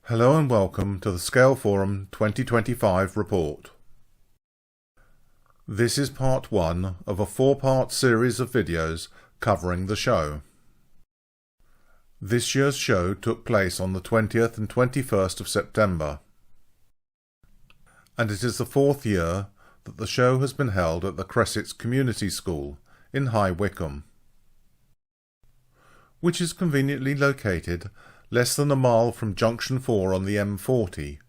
Hello and welcome to the Scaleforum 2025 report. This is part 1 of a 4-part series of videos covering the show. This year's show took place on the 20th and 21st of September, and it is the 4th year that the show has been held at the Cressets Community School in High Wycombe, which is conveniently located less than a mile from Junction 4 on the M40,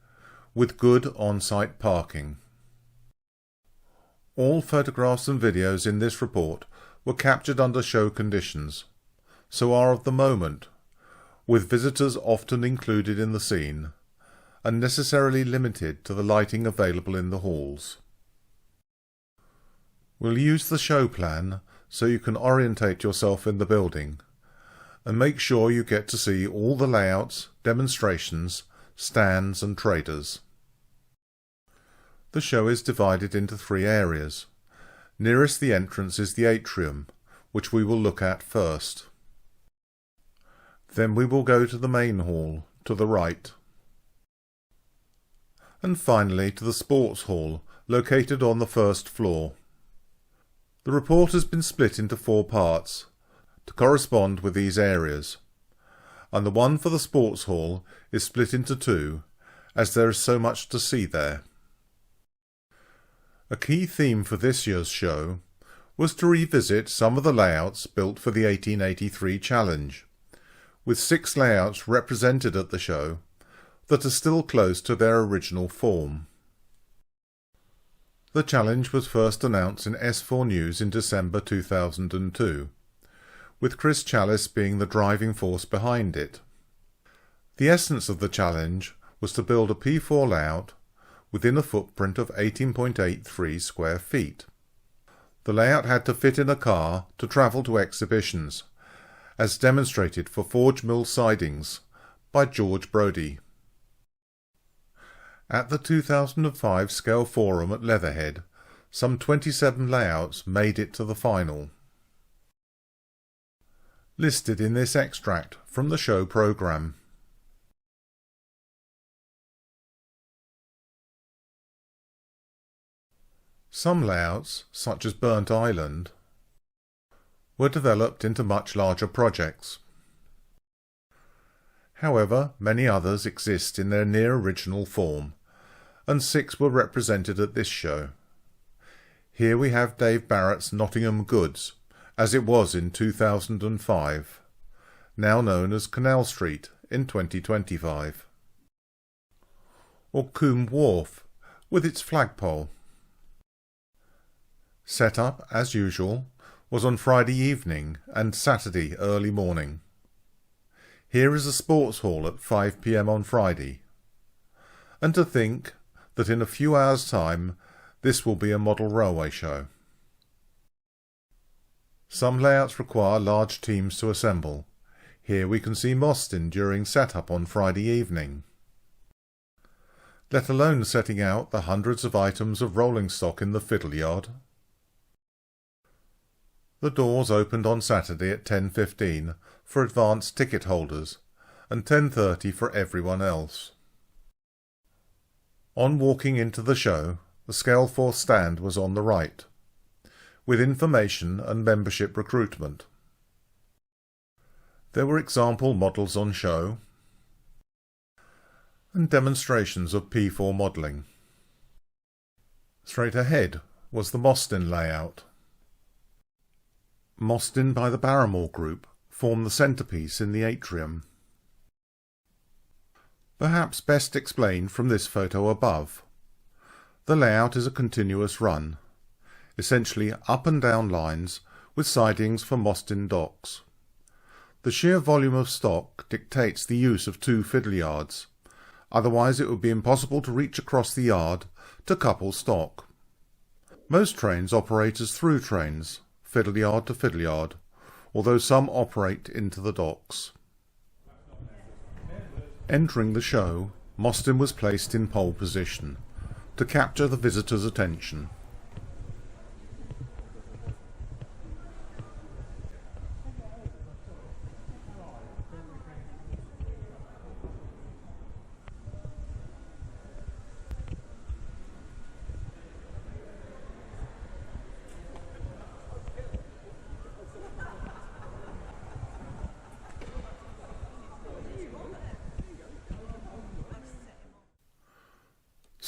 with good on-site parking. All photographs and videos in this report were captured under show conditions, so are of the moment, with visitors often included in the scene, and necessarily limited to the lighting available in the halls. We'll use the show plan so you can orientate yourself in the building, and make sure you get to see all the layouts, demonstrations, stands and traders. The show is divided into 3 areas. Nearest the entrance is the Atrium, which we will look at first. Then we will go to the main hall, to the right. And finally to the sports hall, located on the 1st floor. The report has been split into 4 parts, to correspond with these areas, and the one for the sports hall is split into 2, as there is so much to see there. A key theme for this year's show was to revisit some of the layouts built for the 1883 challenge, with 6 layouts represented at the show that are still close to their original form. The challenge was first announced in S4 News in December 2002, with Chris Challis being the driving force behind it. The essence of the challenge was to build a P4 layout within a footprint of 18.83 square feet. The layout had to fit in a car to travel to exhibitions, as demonstrated for Forge Mill Sidings by George Brodie. At the 2005 Scaleforum at Leatherhead, some 27 layouts made it to the final. Listed in this extract from the show programme. Some layouts, such as Burnt Island, were developed into much larger projects. However, many others exist in their near original form, and 6 were represented at this show. Here we have Dave Barrett's Nottingham Goods, as it was in 2005, now known as Canal Street in 2025. Or Coombe Wharf, with its flagpole. Set-up, as usual, was on Friday evening and Saturday early morning. Here is a sports hall at 5 p.m. on Friday. And to think that in a few hours' time this will be a model railway show. Some layouts require large teams to assemble. Here we can see Mostyn during setup on Friday evening. Let alone setting out the hundreds of items of rolling stock in the fiddle yard. The doors opened on Saturday at 10:15 for advance ticket holders and 10:30 for everyone else. On walking into the show, the Scalefour stand was on the right, with information and membership recruitment. There were example models on show and demonstrations of P4 modelling. Straight ahead was the Mostyn layout. Mostyn by the Barrymore Group formed the centrepiece in the atrium. Perhaps best explained from this photo above. The layout is a continuous run, essentially up and down lines with sidings for Mostyn docks. The sheer volume of stock dictates the use of 2 fiddle yards, otherwise it would be impossible to reach across the yard to couple stock. Most trains operate as through trains, fiddle yard to fiddle yard, although some operate into the docks. Entering the show, Mostyn was placed in pole position to capture the visitor's attention.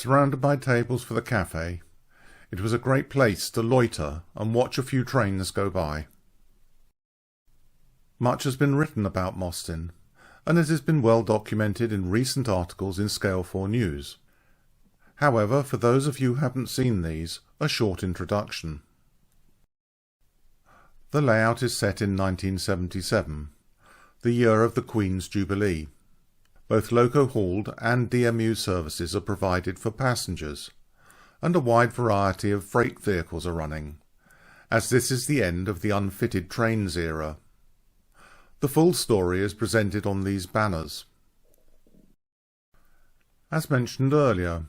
Surrounded by tables for the cafe, it was a great place to loiter and watch a few trains go by. Much has been written about Mostyn, and it has been well documented in recent articles in Scalefour News. However, for those of you who haven't seen these, a short introduction. The layout is set in 1977, the year of the Queen's Jubilee. Both loco-hauled and DMU services are provided for passengers, and a wide variety of freight vehicles are running, as this is the end of the unfitted trains era. The full story is presented on these banners. As mentioned earlier,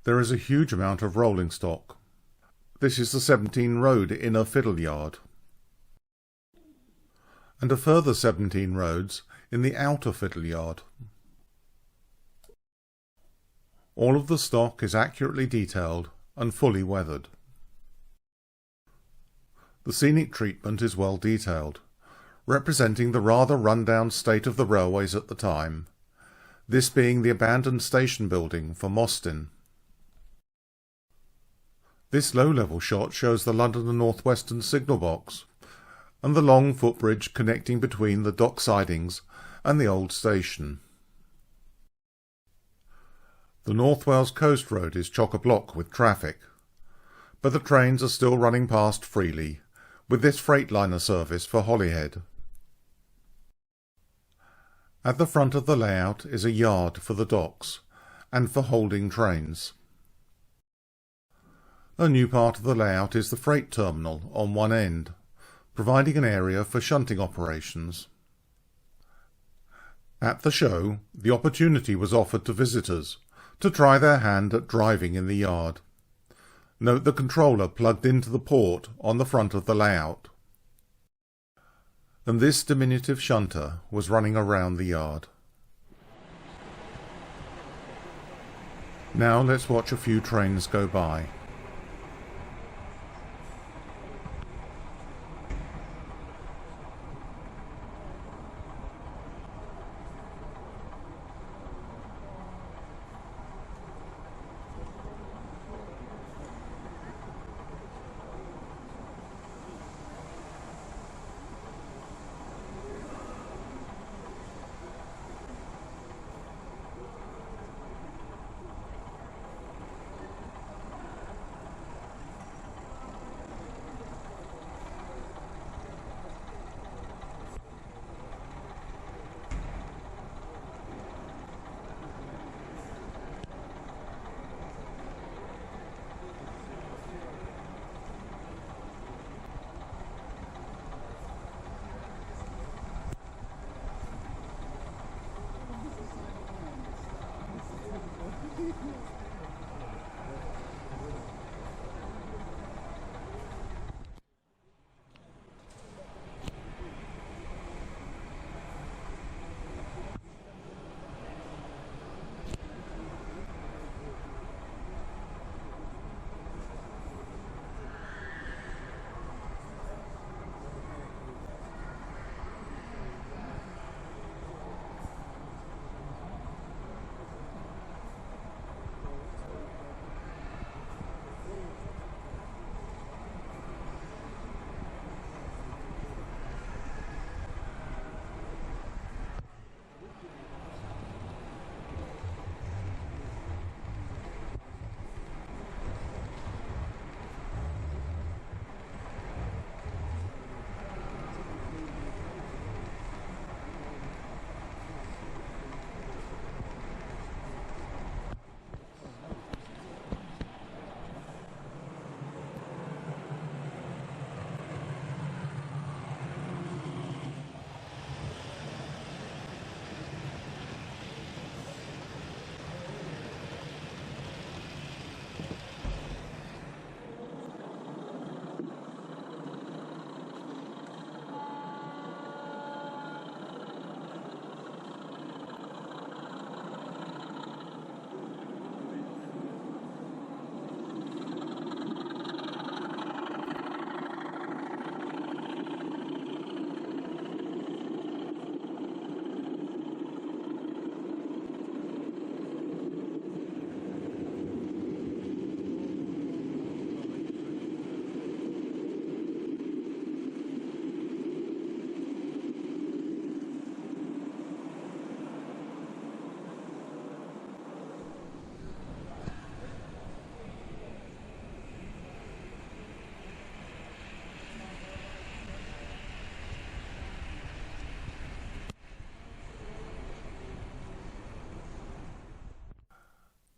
there is a huge amount of rolling stock. This is the 17 road inner fiddle yard, and a further 17 roads in the outer fiddle yard. All of the stock is accurately detailed and fully weathered. The scenic treatment is well detailed, representing the rather run-down state of the railways at the time, this being the abandoned station building for Mostyn. This low-level shot shows the London and North Western signal box, and the long footbridge connecting between the dock sidings and the old station. The North Wales Coast Road is chock-a-block with traffic, but the trains are still running past freely, with this Freightliner service for Holyhead. At the front of the layout is a yard for the docks, and for holding trains. A new part of the layout is the freight terminal on one end, providing an area for shunting operations. At the show, the opportunity was offered to visitors to try their hand at driving in the yard. Note the controller plugged into the port on the front of the layout. And this diminutive shunter was running around the yard. Now let's watch a few trains go by.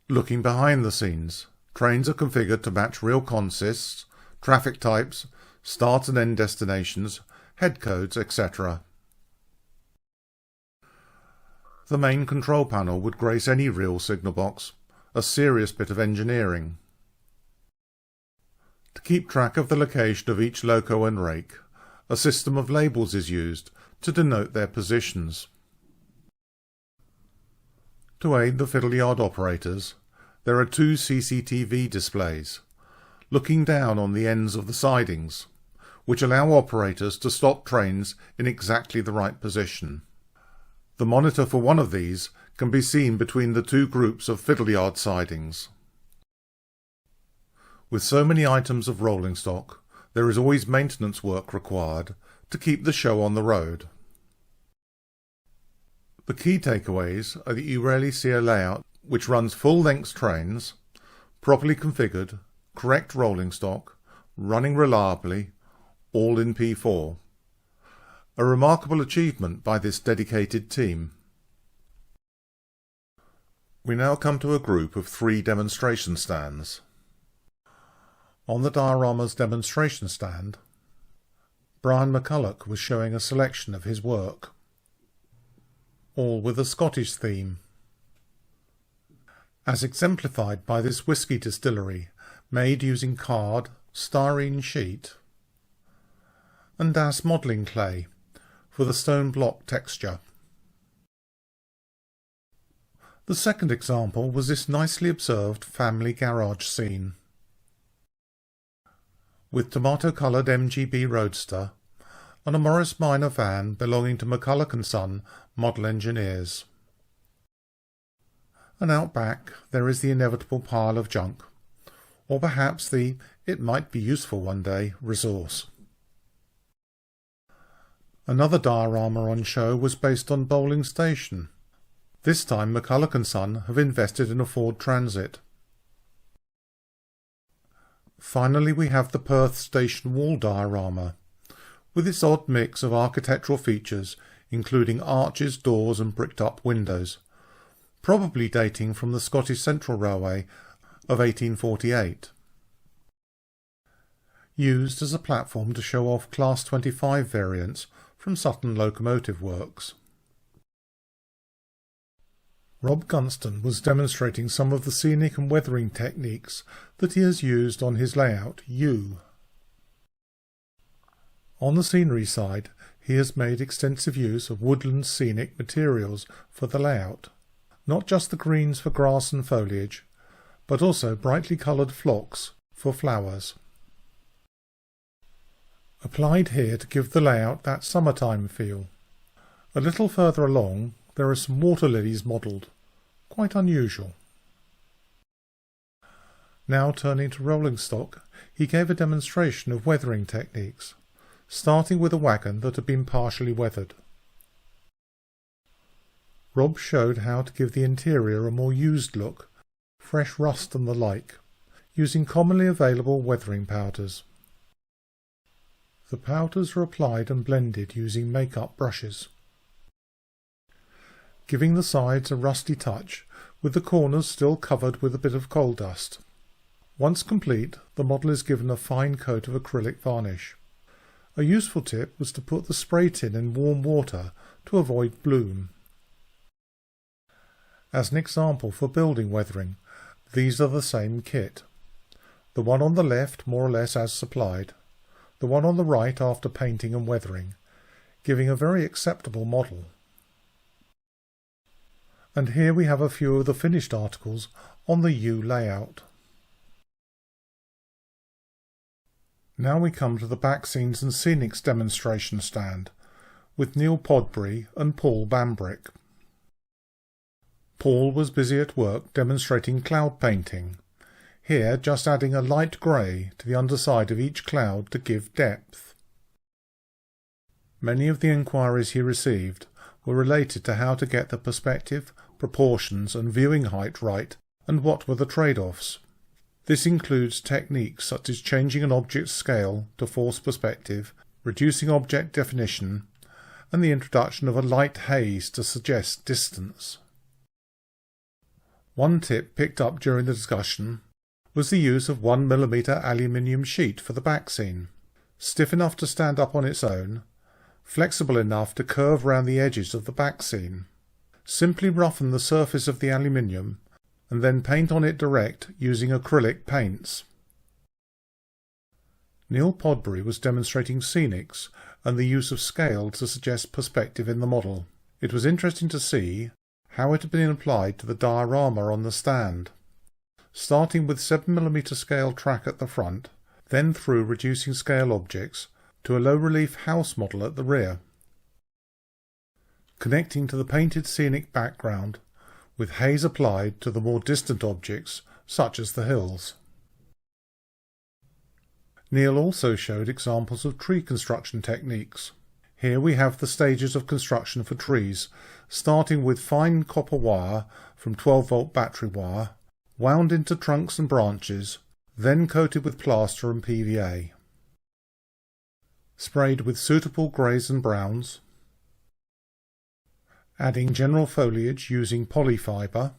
Looking behind the scenes, trains are configured to match real consists, traffic types, start and end destinations, head codes, etc. The main control panel would grace any real signal box, a serious bit of engineering. To keep track of the location of each loco and rake, a system of labels is used to denote their positions. To aid the fiddle-yard operators, there are two CCTV displays, looking down on the ends of the sidings, which allow operators to stop trains in exactly the right position. The monitor for one of these can be seen between the two groups of fiddle-yard sidings. With so many items of rolling stock, there is always maintenance work required to keep the show on the road. The key takeaways are that you rarely see a layout which runs full-length trains, properly configured, correct rolling stock, running reliably, all in P4. A remarkable achievement by this dedicated team. We now come to a group of 3 demonstration stands. On the diorama's demonstration stand, Brian McCulloch was showing a selection of his work, all with a Scottish theme, as exemplified by this whisky distillery made using card, styrene sheet and Das modelling clay for the stone block texture. The second example was this nicely observed family garage scene, with tomato-coloured MGB Roadster and a Morris Minor van belonging to McCulloch & Son Model Engineers. And out back there is the inevitable pile of junk, or perhaps the "it might be useful one day" resource. Another diorama on show was based on Bowling Station. This time McCulloch & Son have invested in a Ford Transit. Finally we have the Perth Station wall diorama, with its odd mix of architectural features including arches, doors and bricked-up windows, probably dating from the Scottish Central Railway of 1848. Used as a platform to show off Class 25 variants from Sutton Locomotive Works. Rob Gunston was demonstrating some of the scenic and weathering techniques that he has used on his layout U. On the scenery side, he has made extensive use of woodland scenic materials for the layout, not just the greens for grass and foliage, but also brightly coloured phlox for flowers. Applied here to give the layout that summertime feel. A little further along there are some water lilies modelled, quite unusual. Now turning to rolling stock, he gave a demonstration of weathering techniques, starting with a wagon that had been partially weathered. Rob showed how to give the interior a more used look, fresh rust and the like, using commonly available weathering powders. The powders are applied and blended using make-up brushes, giving the sides a rusty touch, with the corners still covered with a bit of coal dust. Once complete, the model is given a fine coat of acrylic varnish. A useful tip was to put the spray tin in warm water to avoid bloom. As an example for building weathering, these are the same kit. The one on the left more or less as supplied, the one on the right after painting and weathering, giving a very acceptable model. And here we have a few of the finished articles on the U layout. Now we come to the back scenes and scenics demonstration stand, with Neil Podbury and Paul Bambrick. Paul was busy at work demonstrating cloud painting, here just adding a light grey to the underside of each cloud to give depth. Many of the inquiries he received were related to how to get the perspective, proportions and viewing height right, and what were the trade-offs. This includes techniques such as changing an object's scale to force perspective, reducing object definition, and the introduction of a light haze to suggest distance. One tip picked up during the discussion was the use of 1mm aluminium sheet for the back scene, stiff enough to stand up on its own, flexible enough to curve round the edges of the back scene. Simply roughen the surface of the aluminium and then paint on it direct using acrylic paints. Neil Podbury was demonstrating scenics and the use of scale to suggest perspective in the model. It was interesting to see how it had been applied to the diorama on the stand, starting with 7mm scale track at the front, then through reducing scale objects to a low-relief house model at the rear, connecting to the painted scenic background with haze applied to the more distant objects such as the hills. Neil also showed examples of tree construction techniques. Here we have the stages of construction for trees, starting with fine copper wire from 12-volt battery wire, wound into trunks and branches, then coated with plaster and PVA. Sprayed with suitable greys and browns, adding general foliage using polyfibre,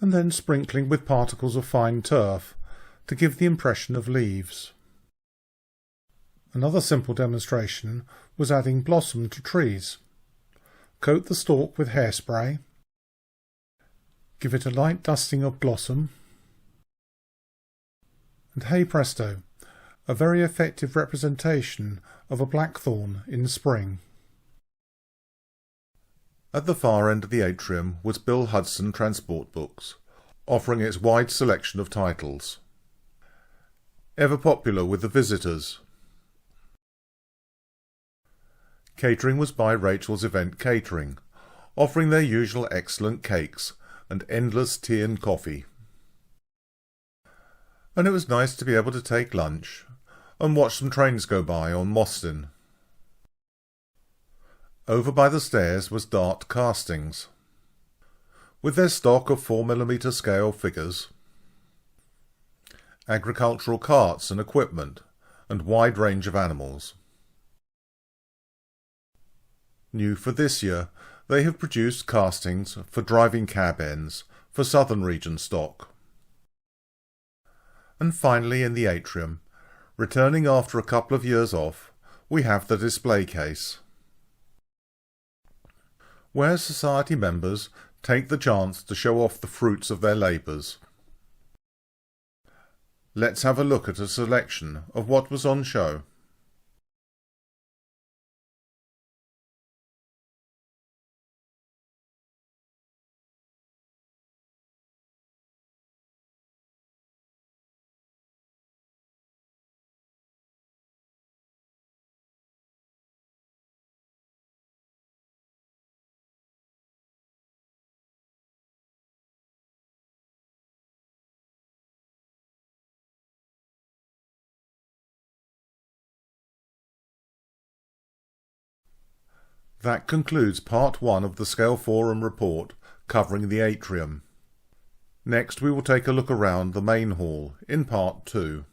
and then sprinkling with particles of fine turf to give the impression of leaves. Another simple demonstration was adding blossom to trees. Coat the stalk with hairspray, give it a light dusting of blossom, and hey presto, a very effective representation of a blackthorn in spring. At the far end of the atrium was Bill Hudson Transport Books, offering its wide selection of titles. Ever popular with the visitors. Catering was by Rachel's Event Catering, offering their usual excellent cakes and endless tea and coffee. And it was nice to be able to take lunch and watch some trains go by on Mostyn. Over by the stairs was Dart Castings, with their stock of 4mm scale figures, agricultural carts and equipment, and wide range of animals. New for this year, they have produced castings for driving cab ends for southern region stock. And finally in the atrium, returning after a couple of years off, we have the display case, where society members take the chance to show off the fruits of their labours. Let's have a look at a selection of what was on show. That concludes part 1 of the Scaleforum report covering the atrium. Next we will take a look around the main hall in part 2.